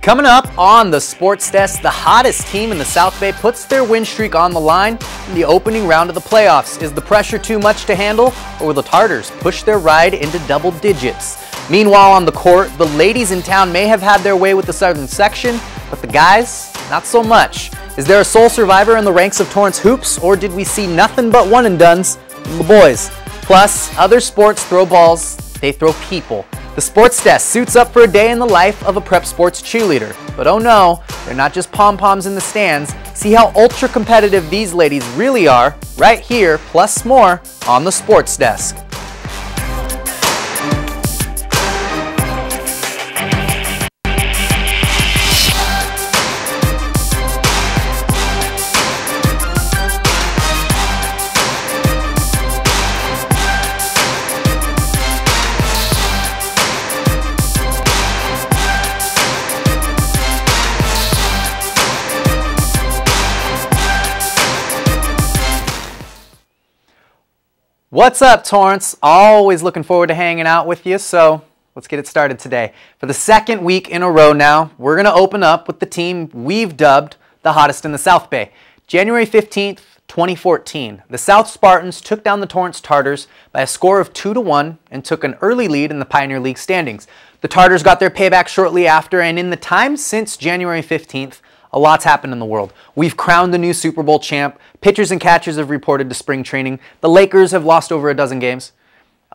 Coming up on the Sports Desk, the hottest team in the South Bay puts their win streak on the line in the opening round of the playoffs. Is the pressure too much to handle, or will the Tartars push their ride into double digits? Meanwhile, on the court, the ladies in town may have had their way with the Southern section, but the guys, not so much. Is there a sole survivor in the ranks of Torrance hoops, or did we see nothing but one and dones from the boys? Plus, other sports throw balls, they throw people. The Sports Desk suits up for a day in the life of a prep sports cheerleader. But oh no, they're not just pom-poms in the stands. See how ultra competitive these ladies really are right here, plus more, on the Sports Desk. What's up, Torrance? Always looking forward to hanging out with you, so let's get it started today. For the second week in a row now, we're going to open up with the team we've dubbed the hottest in the South Bay. January 15th, 2014, the South Spartans took down the Torrance Tartars by a score of 2-1 and took an early lead in the Pioneer League standings. The Tartars got their payback shortly after, and in the time since January 15th, a lot's happened in the world. We've crowned a new Super Bowl champ. Pitchers and catchers have reported to spring training. The Lakers have lost over a dozen games.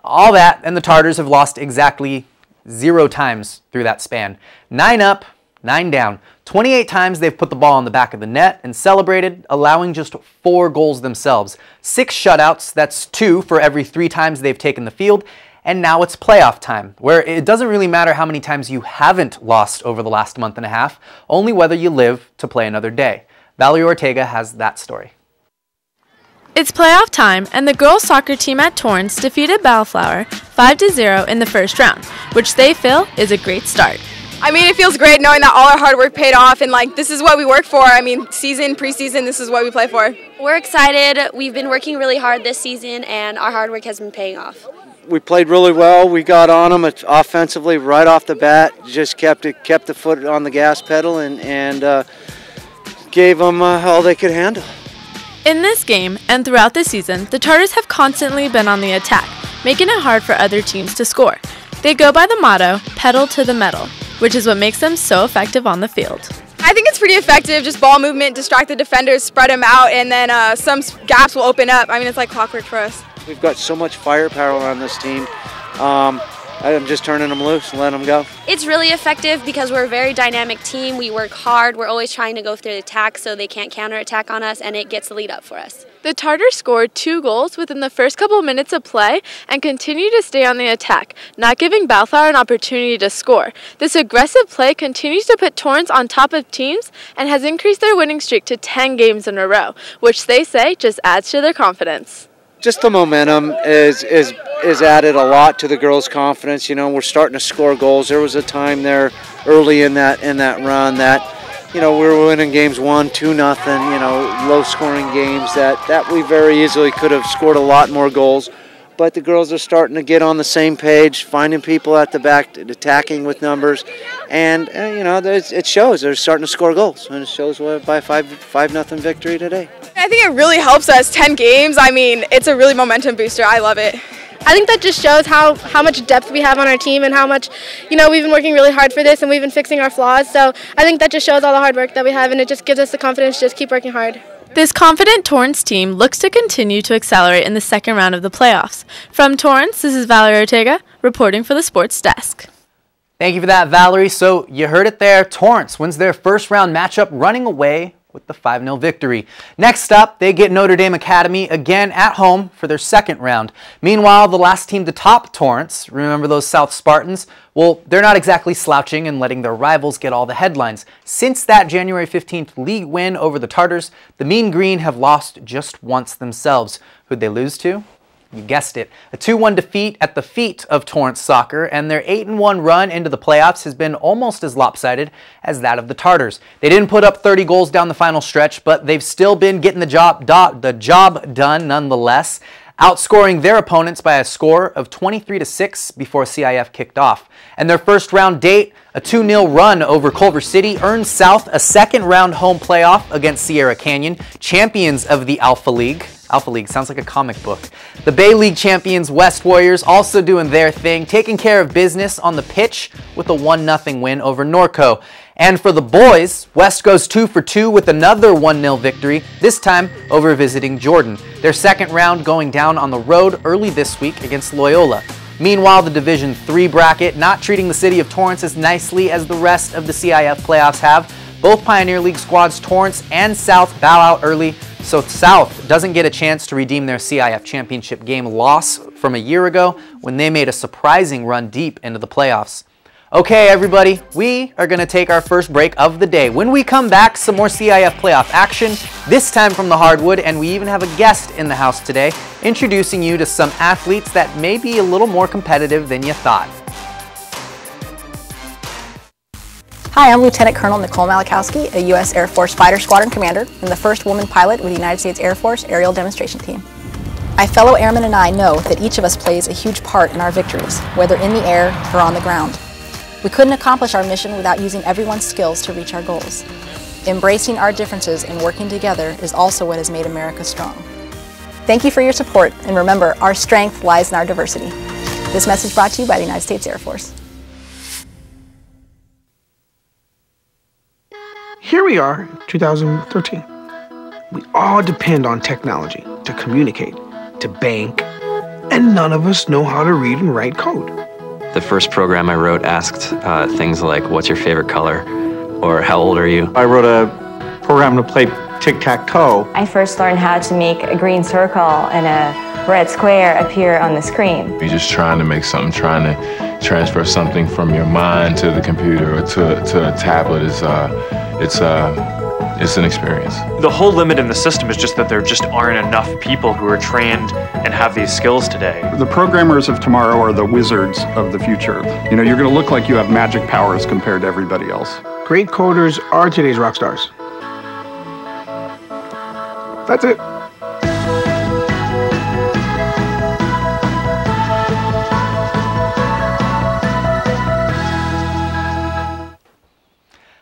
All that, and the Tartars have lost exactly 0 times through that span. 9 up, 9 down. 28 times they've put the ball on the back of the net and celebrated, allowing just 4 goals themselves. 6 shutouts, that's 2 for every 3 times they've taken the field. And now it's playoff time, where it doesn't really matter how many times you haven't lost over the last month and a half, only whether you live to play another day. Valerie Ortega has that story. It's playoff time, and the girls' soccer team at Torrance defeated Bellflower 5-0 in the first round, which they feel is a great start. I mean, it feels great knowing that all our hard work paid off, and this is what we work for. I mean, season, preseason, this is what we play for. We're excited. We've been working really hard this season, and our hard work has been paying off. We played really well. We got on them offensively right off the bat. Just kept the foot on the gas pedal and gave them all they could handle. In this game and throughout the season, the Tartars have constantly been on the attack, making it hard for other teams to score. They go by the motto, pedal to the metal, which is what makes them so effective on the field. I think it's pretty effective, just ball movement, distract the defenders, spread them out, and then some gaps will open up. I mean, it's like clockwork for us. We've got so much firepower on this team. I'm just turning them loose and letting them go. It's really effective because we're a very dynamic team. We work hard. We're always trying to go through the attack so they can't counterattack on us, and it gets the lead up for us. The Tartars scored 2 goals within the first couple of minutes of play and continue to stay on the attack, not giving Bellflower an opportunity to score. This aggressive play continues to put Torrance on top of teams and has increased their winning streak to 10 games in a row, which they say just adds to their confidence. Just the momentum is added a lot to the girls' confidence. You know, we're starting to score goals. There was a time there early in that run that, you know, we were winning games 1-2-0, you know, low-scoring games that we very easily could have scored a lot more goals. But the girls are starting to get on the same page, finding people at the back, attacking with numbers, and you know, it shows. They're starting to score goals, and it shows by 5-0 victory today. I think it really helps us. 10 games, I mean, it's a really momentum booster. I love it. I think that just shows how much depth we have on our team and how much, you know, we've been working really hard for this and we've been fixing our flaws. So I think that just shows all the hard work that we have, and it just gives us the confidence to just keep working hard. This confident Torrance team looks to continue to accelerate in the second round of the playoffs. From Torrance, this is Valerie Ortega reporting for the Sports Desk. Thank you for that, Valerie. So you heard it there. Torrance wins their first round matchup, running away with the 5-0 victory. Next up, they get Notre Dame Academy again at home for their second round. Meanwhile, the last team to top Torrance, remember those South Spartans? Well, they're not exactly slouching and letting their rivals get all the headlines. Since that January 15th league win over the Tartars, the Mean Green have lost just once themselves. Who'd they lose to? You guessed it, a 2-1 defeat at the feet of Torrance Soccer, and their 8-1 run into the playoffs has been almost as lopsided as that of the Tartars. They didn't put up 30 goals down the final stretch, but they've still been getting the job done nonetheless. outscoring their opponents by a score of 23-6 before CIF kicked off. And their first round date, a 2-0 run over Culver City, earned South a second round home playoff against Sierra Canyon, champions of the Alpha League. Alpha League sounds like a comic book. The Bay League champions West Warriors also doing their thing, taking care of business on the pitch with a 1-0 win over Norco. And for the boys, West goes 2 for 2 with another 1-0 victory, this time over visiting Jordan. Their second round going down on the road early this week against Loyola. Meanwhile, the Division III bracket not treating the city of Torrance as nicely as the rest of the CIF playoffs have. Both Pioneer League squads, Torrance and South, bow out early, so South doesn't get a chance to redeem their CIF championship game loss from a year ago when they made a surprising run deep into the playoffs. Okay, everybody, we are going to take our first break of the day. When we come back, some more CIF playoff action, this time from the hardwood, and we even have a guest in the house today, introducing you to some athletes that may be a little more competitive than you thought. Hi, I'm Lieutenant Colonel Nicole Malachowski, a U.S. Air Force Fighter Squadron Commander and the first woman pilot with the United States Air Force Aerial Demonstration Team. My fellow airmen and I know that each of us plays a huge part in our victories, whether in the air or on the ground. We couldn't accomplish our mission without using everyone's skills to reach our goals. Embracing our differences and working together is also what has made America strong. Thank you for your support, and remember, our strength lies in our diversity. This message brought to you by the United States Air Force. Here we are, 2013. We all depend on technology to communicate, to bank, and none of us know how to read and write code. The first program I wrote asked things like, what's your favorite color? Or how old are you? I wrote a program to play tic-tac-toe. I first learned how to make a green circle and a red square appear on the screen. You're just trying to make something, trying to transfer something from your mind to the computer or to a tablet. It's an experience. The whole limit in the system is just that there just aren't enough people who are trained and have these skills today. The programmers of tomorrow are the wizards of the future. You know, you're going to look like you have magic powers compared to everybody else. Great coders are today's rock stars. That's it.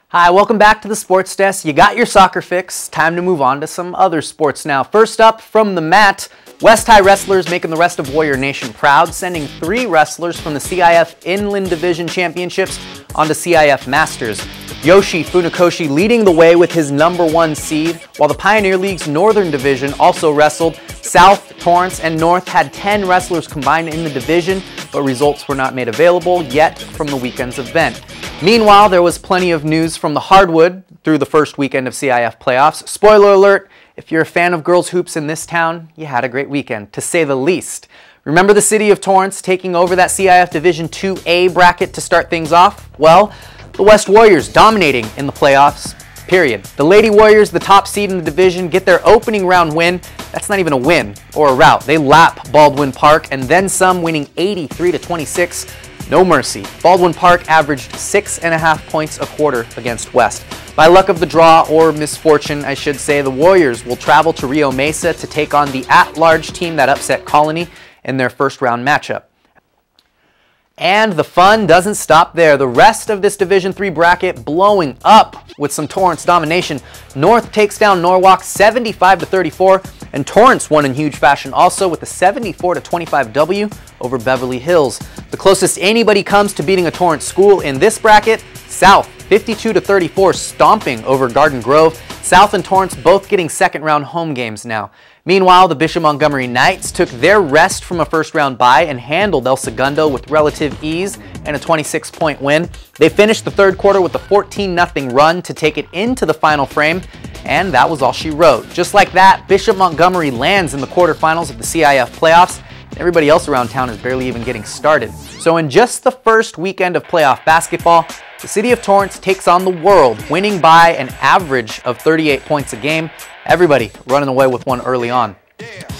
Hi, welcome back to the Sports Desk. You got your soccer fix. Time to move on to some other sports now. First up from the mat, West High wrestlers making the rest of Warrior Nation proud, sending 3 wrestlers from the CIF Inland Division Championships onto CIF Masters. Yoshi Funakoshi leading the way with his #1 seed, while the Pioneer League's Northern Division also wrestled. South, Torrance, and North had 10 wrestlers combined in the division, but results were not made available yet from the weekend's event. Meanwhile, there was plenty of news from the hardwood through the first weekend of CIF playoffs. Spoiler alert, if you're a fan of girls hoops in this town, you had a great weekend, to say the least. Remember the city of Torrance taking over that CIF Division 2A bracket to start things off? Well, the West Warriors dominating in the playoffs, period. The Lady Warriors, the top seed in the division, get their opening round win. That's not even a win or a rout. They lap Baldwin Park and then some, winning 83-26. No mercy. Baldwin Park averaged 6.5 points a quarter against West. By luck of the draw, or misfortune I should say, the Warriors will travel to Rio Mesa to take on the at-large team that upset Colony in their first round matchup. And the fun doesn't stop there. The rest of this Division III bracket blowing up with some Torrance domination. North takes down Norwalk 75-34, and Torrance won in huge fashion also with a 74-25 W over Beverly Hills. The closest anybody comes to beating a Torrance school in this bracket, South 52-34 stomping over Garden Grove. South and Torrance both getting second round home games now. Meanwhile, the Bishop Montgomery Knights took their rest from a first round bye and handled El Segundo with relative ease and a 26-point win. They finished the third quarter with a 14-0 run to take it into the final frame, and that was all she wrote. Just like that, Bishop Montgomery lands in the quarterfinals of the CIF playoffs, and everybody else around town is barely even getting started. So in just the first weekend of playoff basketball, the city of Torrance takes on the world, winning by an average of 38 points a game. Everybody running away with one early on.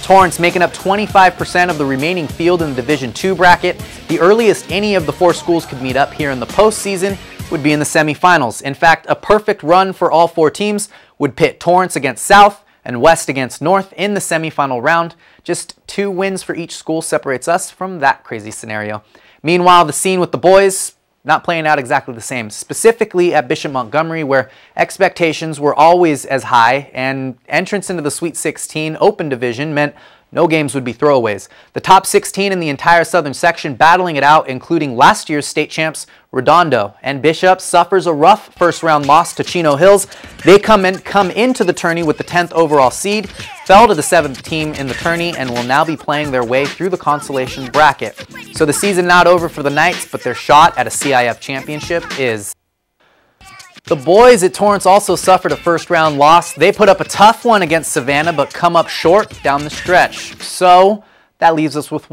Torrance making up 25% of the remaining field in the Division II bracket. The earliest any of the 4 schools could meet up here in the postseason would be in the semifinals. In fact, a perfect run for all 4 teams would pit Torrance against South, and West against North in the semifinal round. Just 2 wins for each school separates us from that crazy scenario. Meanwhile, the scene with the boys, not playing out exactly the same, specifically at Bishop Montgomery, where expectations were always as high, and entrance into the Sweet 16 Open Division meant no games would be throwaways. The top 16 in the entire southern section battling it out, including last year's state champs Redondo. And Bishop suffers a rough first-round loss to Chino Hills. They come into the tourney with the 10th overall seed, fell to the 7th team in the tourney, and will now be playing their way through the consolation bracket. So the season not over for the Knights, but their shot at a CIF championship is. The boys at Torrance also suffered a first-round loss. They put up a tough one against Savannah, but come up short down the stretch. So that leaves us with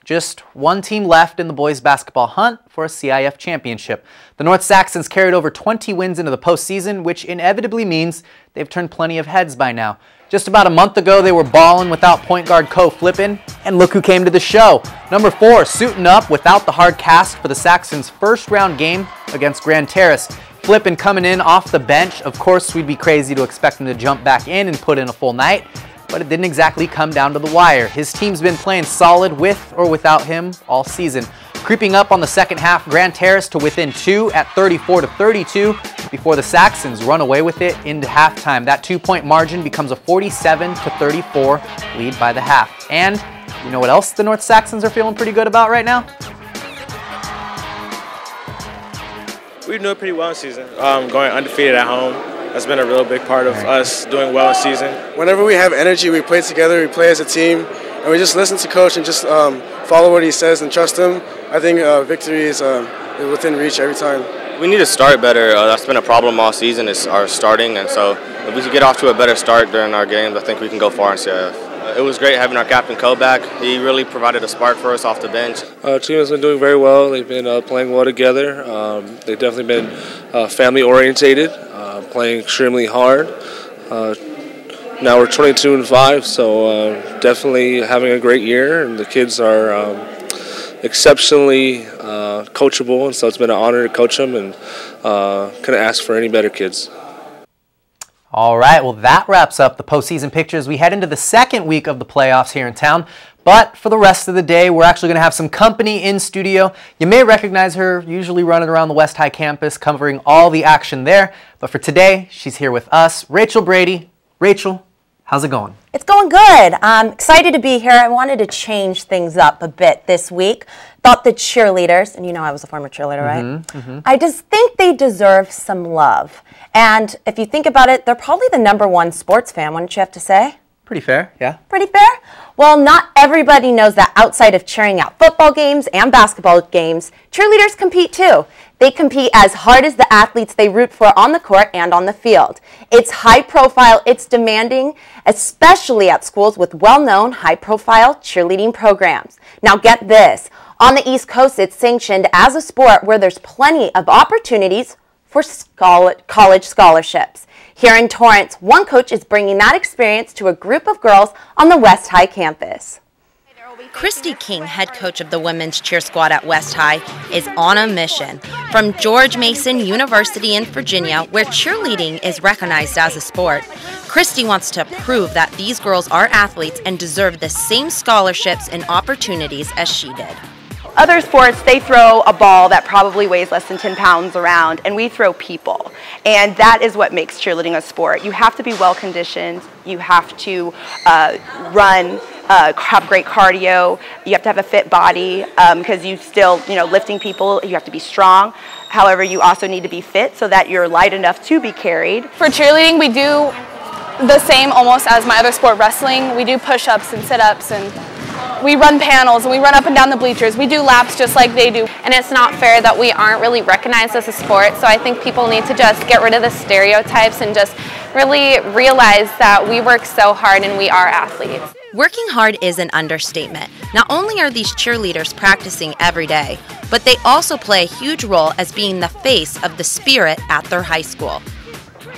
just one team left in the boys basketball hunt for a CIF championship. The North Saxons carried over 20 wins into the postseason, which inevitably means they've turned plenty of heads by now. Just about a month ago, they were balling without point guard Co Flippin, and look who came to the show. Number 4 suiting up without the hard cast for the Saxons' first-round game against Grand Terrace. Flippin coming in off the bench. Of course, we'd be crazy to expect him to jump back in and put in a full night, but it didn't exactly come down to the wire. His team's been playing solid with or without him all season. Creeping up on the second half, Grand Terrace to within 2 at 34-32 before the Saxons run away with it into halftime. That 2-point margin becomes a 47-34 lead by the half. And you know what else the North Saxons are feeling pretty good about right now? We've been doing pretty well in season. Going undefeated at home, that's been a real big part of us doing well in season. Whenever we have energy, we play together, we play as a team, and we just listen to Coach and just follow what he says and trust him. I think victory is within reach every time. We need to start better. That's been a problem all season, is our starting, and so if we can get off to a better start during our games, I think we can go far in CIF. It was great having our captain Co back. He really provided a spark for us off the bench. Our team has been doing very well. They've been playing well together. They've definitely been family-orientated, playing extremely hard. Now we're 22-5, so definitely having a great year, and the kids are exceptionally coachable, and so it's been an honor to coach them, and couldn't ask for any better kids. All right, well, that wraps up the postseason picture as we head into the second week of the playoffs here in town. But for the rest of the day, we're actually going to have some company in studio. You may recognize her, usually running around the West High campus, covering all the action there. But for today, she's here with us, Rachel Brady. Rachel, how's it going? It's going good. I'm excited to be here. I wanted to change things up a bit this week. Thought the cheerleaders, and you know I was a former cheerleader, right? I just think they deserve some love. And if you think about it, they're probably the #1 sports fan, wouldn't you have to say? Pretty fair, yeah. Pretty fair? Well, not everybody knows that outside of cheering out football games and basketball games, cheerleaders compete too. They compete as hard as the athletes they root for on the court and on the field. It's high profile, it's demanding, especially at schools with well-known high-profile cheerleading programs. Now get this, on the East Coast it's sanctioned as a sport where there's plenty of opportunities for college scholarships. Here in Torrance, one coach is bringing that experience to a group of girls on the West High campus. Christy King, head coach of the women's cheer squad at West High, is on a mission. From George Mason University in Virginia, where cheerleading is recognized as a sport, Christy wants to prove that these girls are athletes and deserve the same scholarships and opportunities as she did. Other sports, they throw a ball that probably weighs less than 10 pounds around, and we throw people. And that is what makes cheerleading a sport. You have to be well-conditioned. You have to run, have great cardio. You have to have a fit body because you still, lifting people, you have to be strong. However, you also need to be fit so that you're light enough to be carried. For cheerleading, we do the same almost as my other sport, wrestling. We do push-ups and sit-ups, and we run panels, and we run up and down the bleachers. We do laps just like they do. And it's not fair that we aren't really recognized as a sport, so I think people need to just get rid of the stereotypes and just really realize that we work so hard and we are athletes. Working hard is an understatement. Not only are these cheerleaders practicing every day, but they also play a huge role as being the face of the spirit at their high school.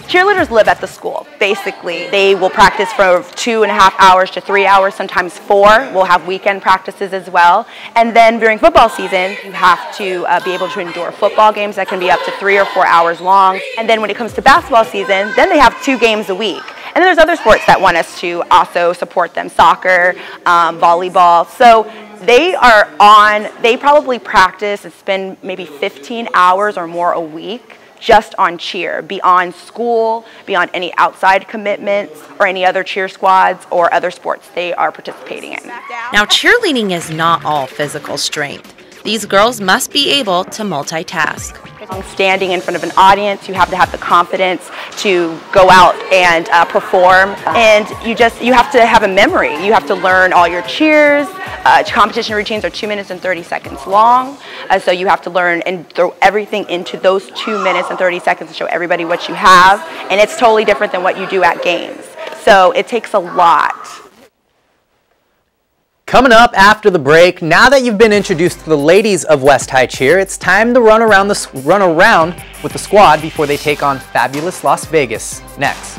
Cheerleaders live at the school, basically. They will practice for 2.5 hours to 3 hours, sometimes 4. We'll have weekend practices as well. And then during football season, you have to be able to endure football games that can be up to 3 or 4 hours long. And then when it comes to basketball season, then they have 2 games a week. And then there's other sports that want us to also support them, soccer, volleyball. So they probably practice and spend maybe 15 hours or more a week just on cheer, beyond school, beyond any outside commitments or any other cheer squads or other sports they are participating in. Now, cheerleading is not all physical strength. These girls must be able to multitask. Standing in front of an audience, you have to have the confidence to go out and perform, and you have to have a memory. You have to learn all your cheers. Competition routines are 2 minutes and 30 seconds long, so you have to learn and throw everything into those 2 minutes and 30 seconds to show everybody what you have, and it's totally different than what you do at games. So it takes a lot. Coming up after the break, now that you've been introduced to the ladies of West High Cheer, it's time to run around with the squad before they take on fabulous Las Vegas. Next.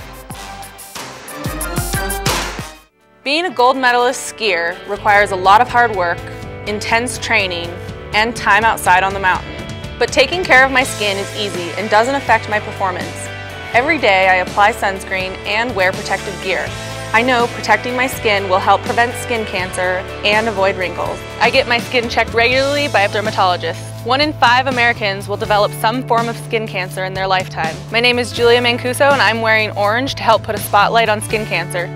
Being a gold medalist skier requires a lot of hard work, intense training, and time outside on the mountain. But taking care of my skin is easy and doesn't affect my performance. Every day I apply sunscreen and wear protective gear. I know protecting my skin will help prevent skin cancer and avoid wrinkles. I get my skin checked regularly by a dermatologist. 1 in 5 Americans will develop some form of skin cancer in their lifetime. My name is Julia Mancuso and I'm wearing orange to help put a spotlight on skin cancer.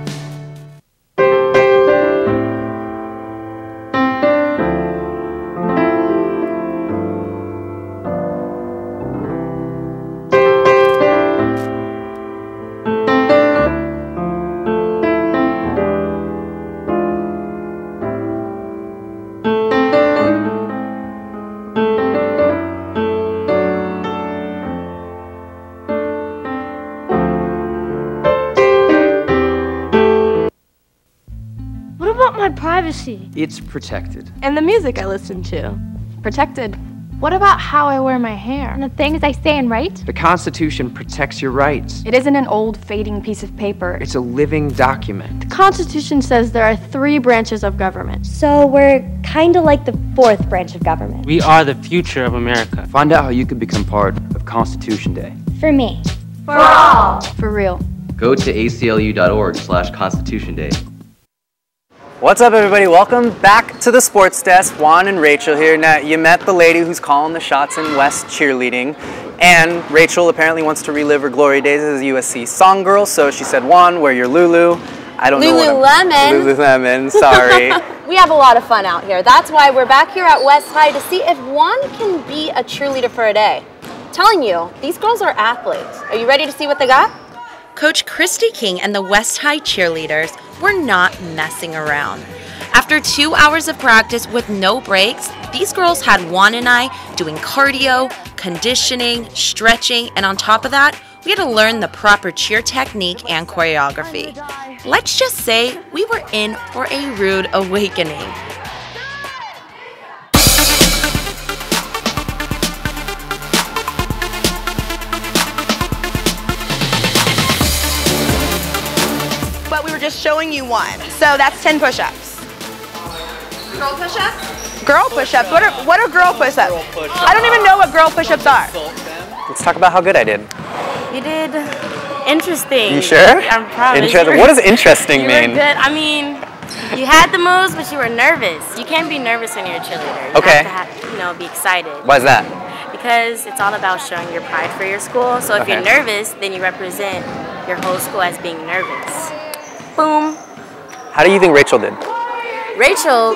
Privacy. It's protected. And the music I listen to. Protected. What about how I wear my hair? And the things I say and write? The Constitution protects your rights. It isn't an old, fading piece of paper. It's a living document. The Constitution says there are 3 branches of government. So we're kind of like the 4th branch of government. We are the future of America. Find out how you can become part of Constitution Day. For me. For all. For real. Go to aclu.org/Constitution Day. What's up, everybody? Welcome back to the Sports Desk. Juan and Rachel here. Now, you met the lady who's calling the shots in West cheerleading, and Rachel apparently wants to relive her glory days as a USC song girl, so she said, Juan, wear your Lulu. I don't know what Lululemon, sorry. We have a lot of fun out here. That's why we're back here at West High to see if Juan can be a cheerleader for a day. I'm telling you, these girls are athletes. Are you ready to see what they got? Coach Christy King and the West High cheerleaders were not messing around. After 2 hours of practice with no breaks, these girls had Juan and I doing cardio, conditioning, stretching, and on top of that, we had to learn the proper cheer technique and choreography. Let's just say we were in for a rude awakening. Just showing you one. So that's 10 push-ups. Girl push-ups? Girl push-ups. What are girl push-ups? I don't even know what girl push-ups are. Let's talk about how good I did. You did interesting. You sure? I'm proud. What does interesting mean? You were good. I mean, you had the moves, but you were nervous. You can't be nervous when you're a cheerleader. You Okay. have to be excited. Why is that? Because it's all about showing your pride for your school. So if you're nervous, then you represent your whole school as being nervous. Boom. How do you think Rachel did? Rachel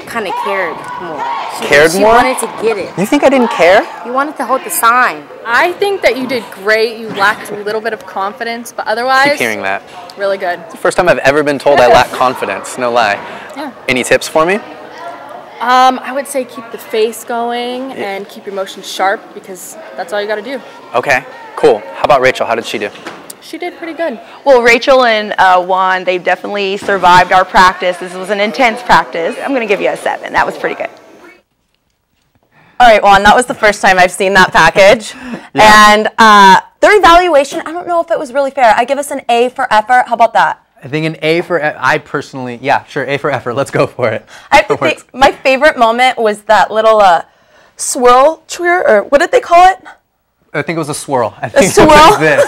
kind of cared more. She wanted to get it. You think I didn't care? You wanted to hold the sign. I think that you did great. You lacked a little bit of confidence, but otherwise, I keep hearing that. Really good. It's the first time I've ever been told I lack confidence, no lie. Yeah. Any tips for me? I would say keep the face going and keep your motion sharp because that's all you got to do. Okay, cool. How about Rachel? How did she do? She did pretty good. Well, Rachel and Juan, they definitely survived our practice. This was an intense practice. I'm going to give you a 7. That was pretty good. All right, Juan, that was the first time I've seen that package. And their evaluation, I don't know if it was really fair. I give us an A for effort. How about that? I think an A for, I personally, yeah, sure, A for effort. Let's go for it. I have to think, my favorite moment was that little swirl cheer, or what did they call it? I think it was a swirl. I think a swirl. This.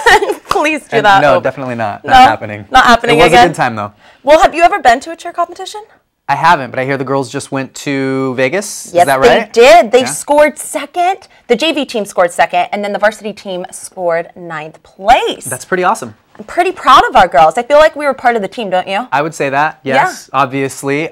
Please do that. No, definitely not. No, Not happening. Not happening again. It was again. a good time, though. Well, have you ever been to a cheer competition? I haven't, but I hear the girls just went to Vegas. Yes, Is that right? they did. They scored second. The JV team scored second, and then the varsity team scored 9th place. That's pretty awesome. I'm pretty proud of our girls. I feel like we were part of the team, don't you? I would say that, yes, obviously.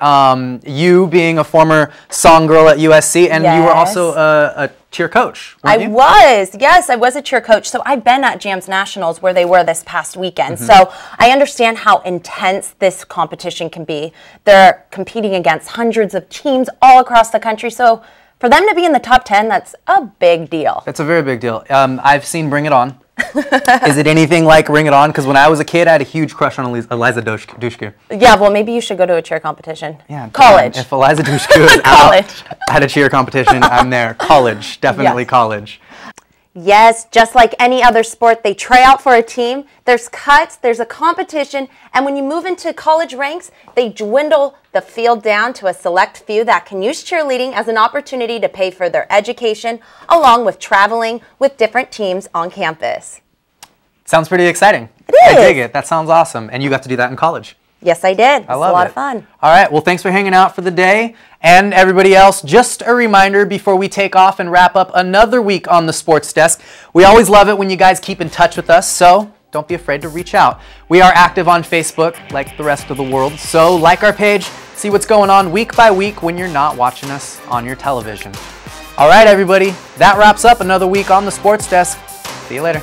You being a former song girl at USC, and you were also a cheer coach, weren't you? Yes, I was a cheer coach. So I've been at Jams Nationals where they were this past weekend. So I understand how intense this competition can be. They're competing against hundreds of teams all across the country. So for them to be in the top 10, that's a big deal. That's a very big deal. I've seen Bring It On. Is it anything like Bring It On? Because when I was a kid, I had a huge crush on Eliza Dushku. Yeah, well, maybe you should go to a cheer competition. Yeah, college. If Eliza Dushku is out at a cheer competition, I'm there. College, definitely college. Yes, just like any other sport, they try out for a team. There's cuts, there's a competition, and when you move into college ranks, they dwindle the field down to a select few that can use cheerleading as an opportunity to pay for their education, along with traveling with different teams on campus. Sounds pretty exciting. It is. I dig it. That sounds awesome. And you got to do that in college. Yes, I did. It was a lot of fun. All right. Well, thanks for hanging out for the day. And everybody else, just a reminder before we take off and wrap up another week on the Sports Desk. We always love it when you guys keep in touch with us, so don't be afraid to reach out. We are active on Facebook like the rest of the world, so like our page, see what's going on week by week when you're not watching us on your television. All right, everybody. That wraps up another week on the Sports Desk. See you later.